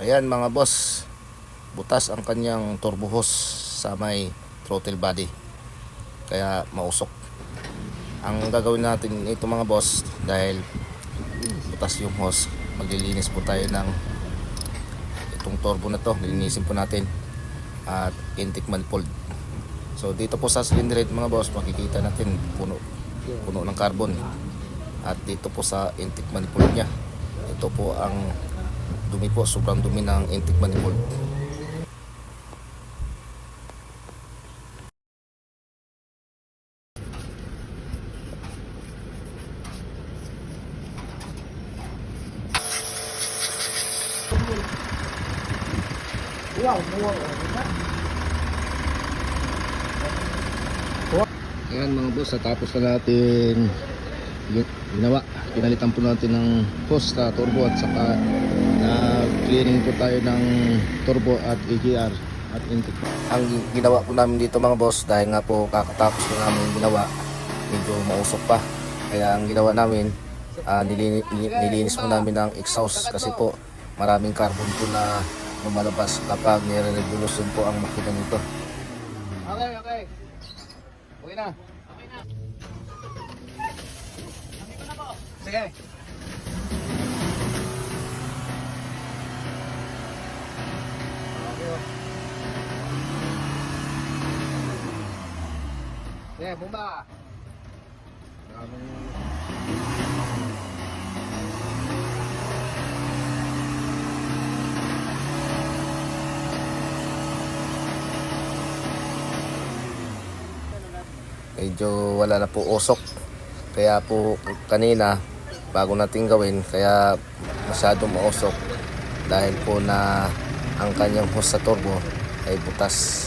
Ayan mga boss, butas ang kanyang turbo hose sa may throttle body, kaya mausok. Ang gagawin natin ito mga boss, dahil butas yung hose, maglilinis po tayo ng itong turbo na to. Lilinisin po natin at intake manifold. So dito po sa cylinder head mga boss, makikita natin puno ng carbon. At dito po sa intake manifold nya, ito po ang dumi po, sobrang dumi ng intake manifold. Ayan mga boss, tapos na natin ginawa. Pinalitan po natin ng hose sa turbo at saka na cleaning po tayo ng turbo at AGR at intake. Ang ginawa po namin dito mga boss, dahil nga po kakatapos po namin ginawa, medyo mausok pa. Kaya ang ginawa namin, nilinis po namin ng exhaust, kasi po maraming carbon po na lumalabas kapag nire-revolution po ang makina nito. Okay. Okay na. Sige. Sige, bumba. Medyo wala na po usok, kaya po kanina bago natin gawin, kaya masyadong mausok dahil po na ang kanyang hose sa turbo ay butas.